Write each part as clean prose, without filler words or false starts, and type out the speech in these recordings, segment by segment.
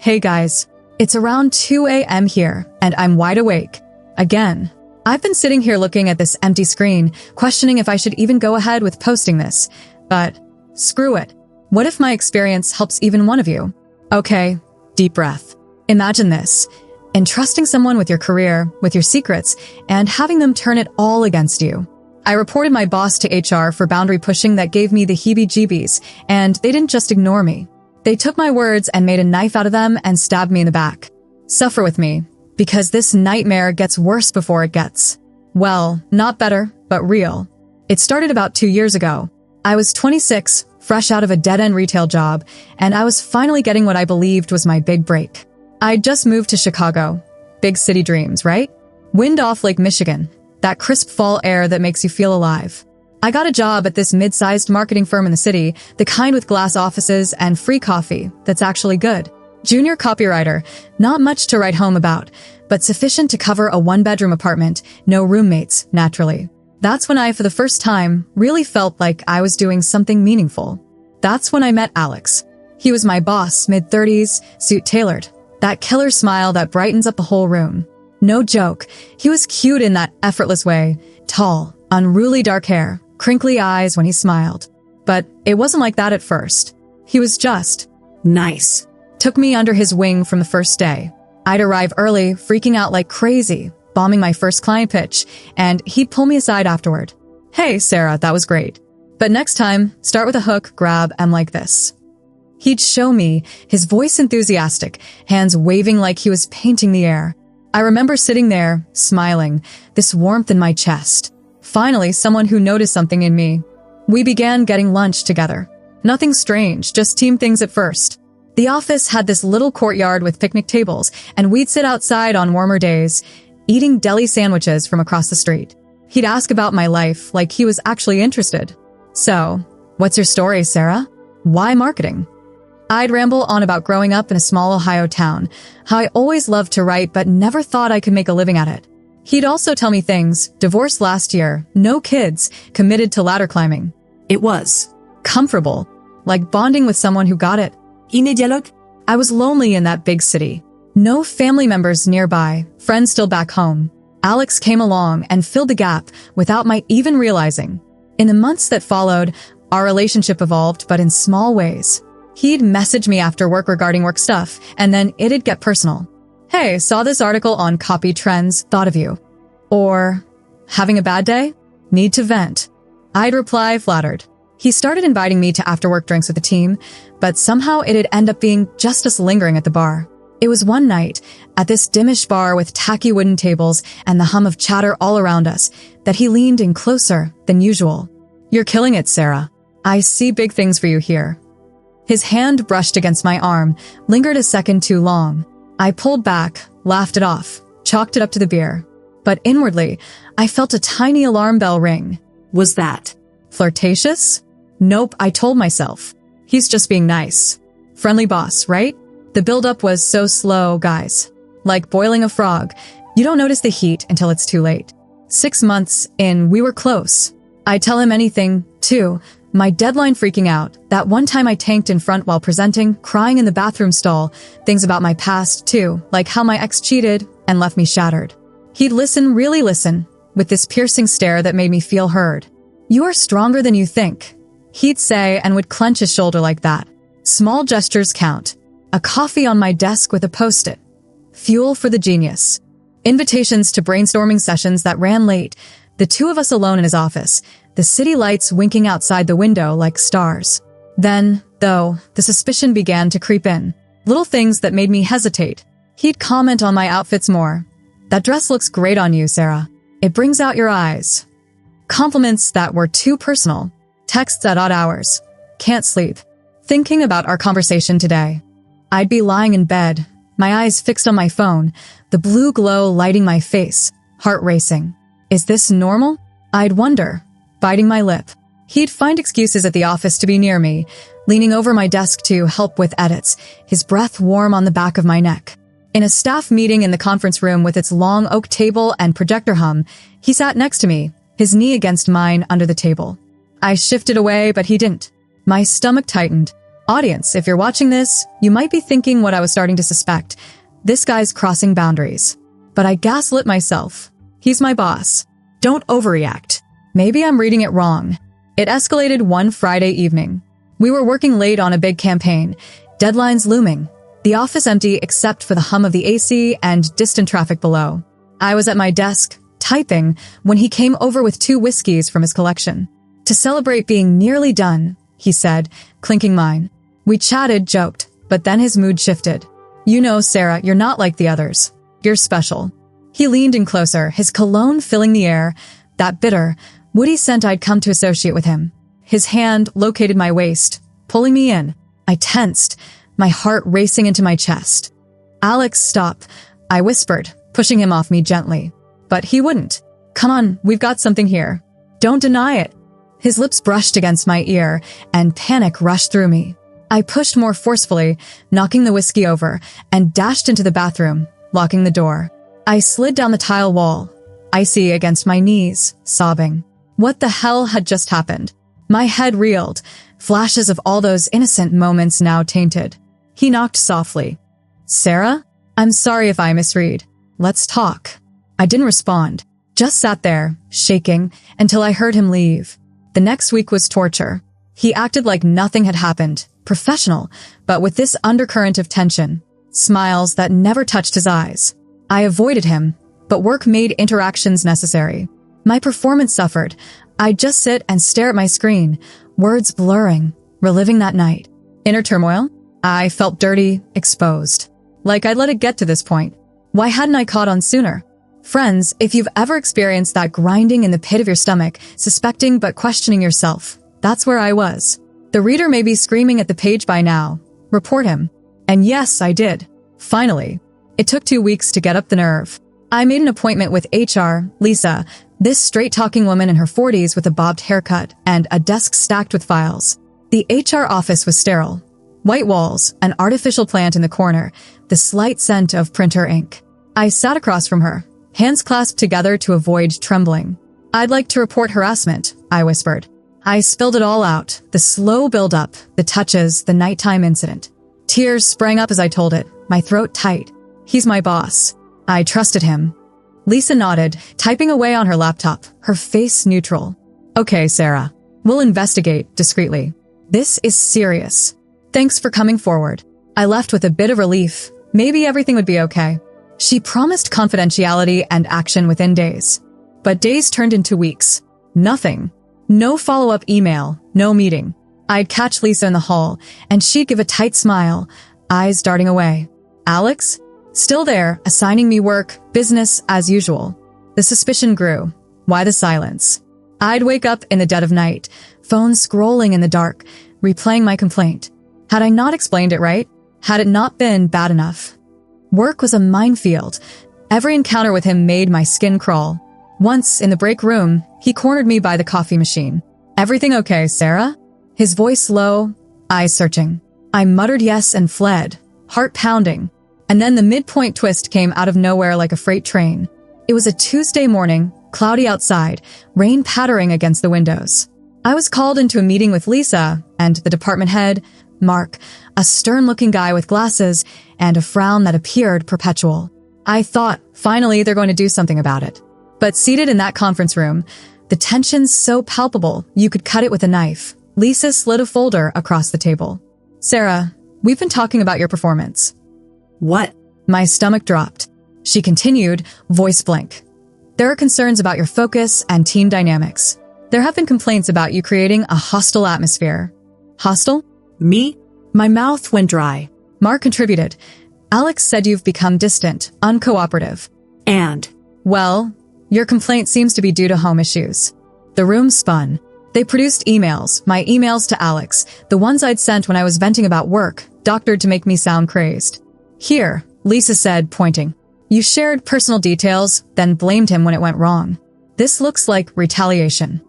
Hey guys, it's around 2 a.m. here, and I'm wide awake. Again. I've been sitting here looking at this empty screen, questioning if I should even go ahead with posting this. But screw it. What if my experience helps even one of you? Okay, deep breath. Imagine this. Entrusting someone with your career, with your secrets, and having them turn it all against you. I reported my boss to HR for boundary pushing that gave me the heebie-jeebies, and they didn't just ignore me. They took my words and made a knife out of them and stabbed me in the back. Suffer with me, because this nightmare gets worse before it gets, well, not better, but real. It started about 2 years ago. I was 26, fresh out of a dead-end retail job, and I was finally getting what I believed was my big break. I'd just moved to Chicago. Big city dreams, right? Wind off Lake Michigan, that crisp fall air that makes you feel alive. I got a job at this mid-sized marketing firm in the city, the kind with glass offices and free coffee that's actually good. Junior copywriter, not much to write home about, but sufficient to cover a one-bedroom apartment, no roommates, naturally. That's when I, for the first time, really felt like I was doing something meaningful. That's when I met Alex. He was my boss, mid-30s, suit tailored. That killer smile that brightens up the whole room. No joke, he was cute in that effortless way. Tall, unruly dark hair, crinkly eyes when he smiled. But it wasn't like that at first. He was just nice. Took me under his wing from the first day. I'd arrive early, freaking out like crazy, bombing my first client pitch, and he'd pull me aside afterward. Hey, Sarah, that was great. But next time, start with a hook, grab, and like this. He'd show me, his voice enthusiastic, hands waving like he was painting the air. I remember sitting there, smiling, this warmth in my chest. Finally, someone who noticed something in me. We began getting lunch together. Nothing strange, just team things at first. The office had this little courtyard with picnic tables, and we'd sit outside on warmer days, eating deli sandwiches from across the street. He'd ask about my life like he was actually interested. So, what's your story, Sarah? Why marketing? I'd ramble on about growing up in a small Ohio town, how I always loved to write but never thought I could make a living at it. He'd also tell me things, divorced last year, no kids, committed to ladder climbing. It was comfortable, like bonding with someone who got it. Dialogue? I was lonely in that big city. No family members nearby, friends still back home. Alex came along and filled the gap without my even realizing. In the months that followed, our relationship evolved, but in small ways. He'd message me after work regarding work stuff, and then it'd get personal. Hey, saw this article on copy trends, thought of you. Or, having a bad day? Need to vent. I'd reply flattered. He started inviting me to after-work drinks with the team, but somehow it'd end up being just us lingering at the bar. It was one night, at this dimmish bar with tacky wooden tables and the hum of chatter all around us, that he leaned in closer than usual. You're killing it, Sarah. I see big things for you here. His hand brushed against my arm, lingered a second too long. I pulled back, laughed it off, chalked it up to the beer. But inwardly, I felt a tiny alarm bell ring. Was that flirtatious? Nope, I told myself. He's just being nice. Friendly boss, right? The buildup was so slow, guys. Like boiling a frog. You don't notice the heat until it's too late. 6 months in, we were close. I'd tell him anything, too. My deadline freaking out, that one time I tanked in front while presenting, crying in the bathroom stall, things about my past, too, like how my ex cheated and left me shattered. He'd listen, really listen, with this piercing stare that made me feel heard. You are stronger than you think, he'd say, and would clench his shoulder like that. Small gestures count. A coffee on my desk with a post-it. Fuel for the genius. Invitations to brainstorming sessions that ran late, the two of us alone in his office, the city lights winking outside the window like stars. Then, though, the suspicion began to creep in. Little things that made me hesitate. He'd comment on my outfits more. That dress looks great on you, Sarah. It brings out your eyes. Compliments that were too personal. Texts at odd hours. Can't sleep. Thinking about our conversation today. I'd be lying in bed, my eyes fixed on my phone, the blue glow lighting my face, heart racing. Is this normal? I'd wonder, biting my lip. He'd find excuses at the office to be near me, leaning over my desk to help with edits, his breath warm on the back of my neck. In a staff meeting in the conference room with its long oak table and projector hum, he sat next to me, his knee against mine under the table. I shifted away, but he didn't. My stomach tightened. Audience, if you're watching this, you might be thinking what I was starting to suspect. This guy's crossing boundaries. But I gaslit myself. He's my boss. Don't overreact. Maybe I'm reading it wrong. It escalated one Friday evening. We were working late on a big campaign, deadlines looming, the office empty except for the hum of the AC and distant traffic below. I was at my desk, typing, when he came over with 2 whiskeys from his collection. To celebrate being nearly done, he said, clinking mine. We chatted, joked, but then his mood shifted. You know, Sarah, you're not like the others. You're special. He leaned in closer, his cologne filling the air, that bitter, woody scent I'd come to associate with him. His hand located my waist, pulling me in. I tensed, my heart racing into my chest. Alex, stop, I whispered, pushing him off me gently. But he wouldn't. Come on, we've got something here. Don't deny it. His lips brushed against my ear, and panic rushed through me. I pushed more forcefully, knocking the whiskey over, and dashed into the bathroom, locking the door. I slid down the tile wall, icy against my knees, sobbing. What the hell had just happened? My head reeled, flashes of all those innocent moments now tainted. He knocked softly. Sarah? I'm sorry if I misread. Let's talk. I didn't respond, just sat there, shaking, until I heard him leave. The next week was torture. He acted like nothing had happened, professional, but with this undercurrent of tension, smiles that never touched his eyes. I avoided him, but work made interactions necessary. My performance suffered. I'd just sit and stare at my screen, words blurring, reliving that night. Inner turmoil? I felt dirty, exposed. Like I'd let it get to this point. Why hadn't I caught on sooner? Friends, if you've ever experienced that grinding in the pit of your stomach, suspecting but questioning yourself, that's where I was. The reader may be screaming at the page by now. Report him. And yes, I did. Finally. It took 2 weeks to get up the nerve. I made an appointment with HR, Lisa, this straight-talking woman in her 40s with a bobbed haircut and a desk stacked with files. The HR office was sterile. White walls, an artificial plant in the corner, the slight scent of printer ink. I sat across from her, hands clasped together to avoid trembling. I'd like to report harassment, I whispered. I spilled it all out, the slow build-up, the touches, the nighttime incident. Tears sprang up as I told it, my throat tight. He's my boss. I trusted him. Lisa nodded, typing away on her laptop, her face neutral. Okay, Sarah. We'll investigate, discreetly. This is serious. Thanks for coming forward. I left with a bit of relief. Maybe everything would be okay. She promised confidentiality and action within days. But days turned into weeks. Nothing. No follow-up email, no meeting. I'd catch Lisa in the hall, and she'd give a tight smile, eyes darting away. Alex? Still there, assigning me work, business as usual. The suspicion grew. Why the silence? I'd wake up in the dead of night, phone scrolling in the dark, replaying my complaint. Had I not explained it right? Had it not been bad enough? Work was a minefield. Every encounter with him made my skin crawl. Once, in the break room, he cornered me by the coffee machine. Everything okay, Sarah? His voice low, eyes searching. I muttered yes and fled, heart pounding. And then the midpoint twist came out of nowhere like a freight train. It was a Tuesday morning, cloudy outside, rain pattering against the windows. I was called into a meeting with Lisa and the department head, Mark, a stern-looking guy with glasses and a frown that appeared perpetual. I thought, finally, they're going to do something about it. But seated in that conference room, the tension so palpable you could cut it with a knife, Lisa slid a folder across the table. Sarah, we've been talking about your performance. What? My stomach dropped. She continued, voice blank. There are concerns about your focus and team dynamics. There have been complaints about you creating a hostile atmosphere. Hostile? Me? My mouth went dry. Mark contributed. Alex said you've become distant, uncooperative. And? Well, your complaint seems to be due to home issues. The room spun. They produced emails, my emails to Alex, the ones I'd sent when I was venting about work, doctored to make me sound crazed. Here, Lisa said, pointing. You shared personal details, then blamed him when it went wrong. This looks like retaliation.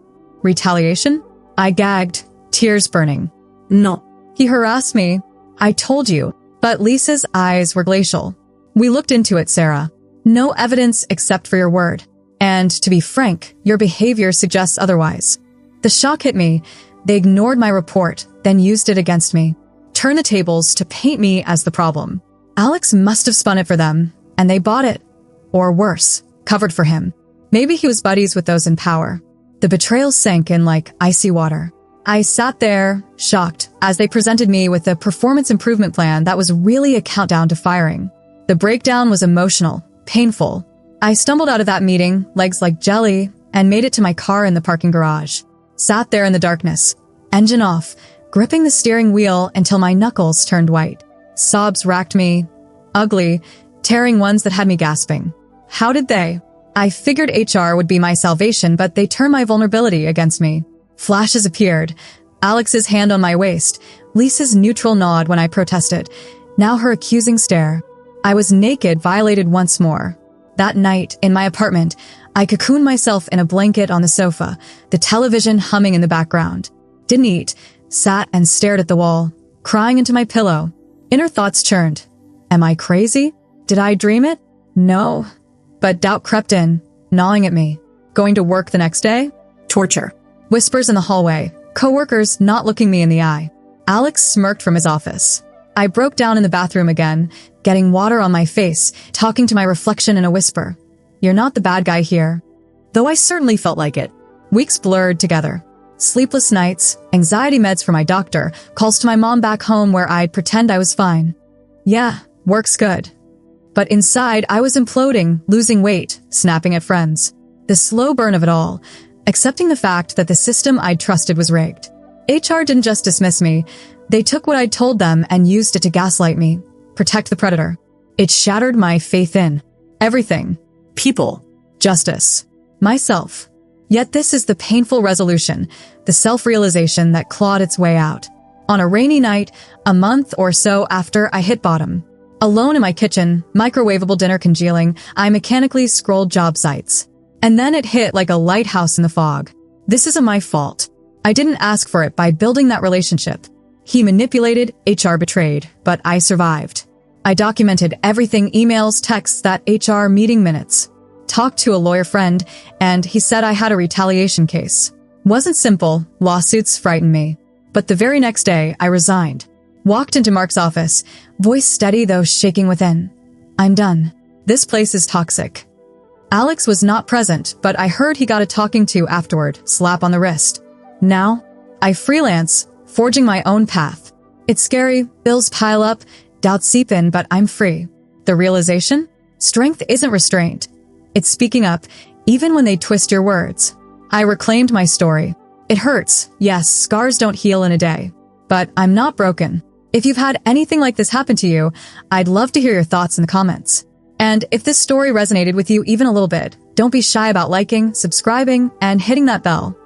Retaliation? I gagged, tears burning. No. He harassed me. I told you. But Lisa's eyes were glacial. We looked into it, Sarah. No evidence except for your word. And to be frank, your behavior suggests otherwise. The shock hit me. They ignored my report, then used it against me. turn the tables to paint me as the problem. Alex must have spun it for them, and they bought it. Or worse, covered for him. Maybe he was buddies with those in power. The betrayal sank in like icy water. I sat there, shocked, as they presented me with a performance improvement plan that was really a countdown to firing. The breakdown was emotional, painful. I stumbled out of that meeting, legs like jelly, and made it to my car in the parking garage. Sat there in the darkness, engine off, gripping the steering wheel until my knuckles turned white. Sobs racked me, ugly, tearing ones that had me gasping. How did they? I figured HR would be my salvation, but they turned my vulnerability against me. Flashes appeared. Alex's hand on my waist, Lisa's neutral nod when I protested, now her accusing stare. I was naked, violated once more. That night, in my apartment, I cocooned myself in a blanket on the sofa, the television humming in the background. Didn't eat, sat and stared at the wall, crying into my pillow. Inner thoughts churned. Am I crazy? Did I dream it? No. But doubt crept in, gnawing at me. Going to work the next day? Torture. Whispers in the hallway, coworkers not looking me in the eye. Alex smirked from his office. I broke down in the bathroom again, getting water on my face, talking to my reflection in a whisper. You're not the bad guy here. Though I certainly felt like it. Weeks blurred together. Sleepless nights, anxiety meds for my doctor, calls to my mom back home where I'd pretend I was fine. Yeah, work's good. But inside, I was imploding, losing weight, snapping at friends. The slow burn of it all, accepting the fact that the system I'd trusted was rigged. HR didn't just dismiss me. They took what I'd told them and used it to gaslight me, protect the predator. It shattered my faith in everything. People. Justice. Myself. Yet this is the painful resolution, the self-realization that clawed its way out. On a rainy night, a month or so after I hit bottom. Alone in my kitchen, microwavable dinner congealing, I mechanically scrolled job sites. And then it hit like a lighthouse in the fog. This isn't my fault. I didn't ask for it by building that relationship. He manipulated, HR betrayed, but I survived. I documented everything, emails, texts, that HR meeting minutes. Talked to a lawyer friend, and he said I had a retaliation case. Wasn't simple, lawsuits frightened me. But the very next day, I resigned. Walked into Mark's office, voice steady though shaking within. I'm done. This place is toxic. Alex was not present, but I heard he got a talking to afterward, slap on the wrist. Now, I freelance, forging my own path. It's scary, bills pile up, doubts seep in, but I'm free. The realization? Strength isn't restraint. It's speaking up, even when they twist your words. I reclaimed my story. It hurts, yes, scars don't heal in a day. But I'm not broken. If you've had anything like this happen to you, I'd love to hear your thoughts in the comments. And if this story resonated with you even a little bit, don't be shy about liking, subscribing, and hitting that bell.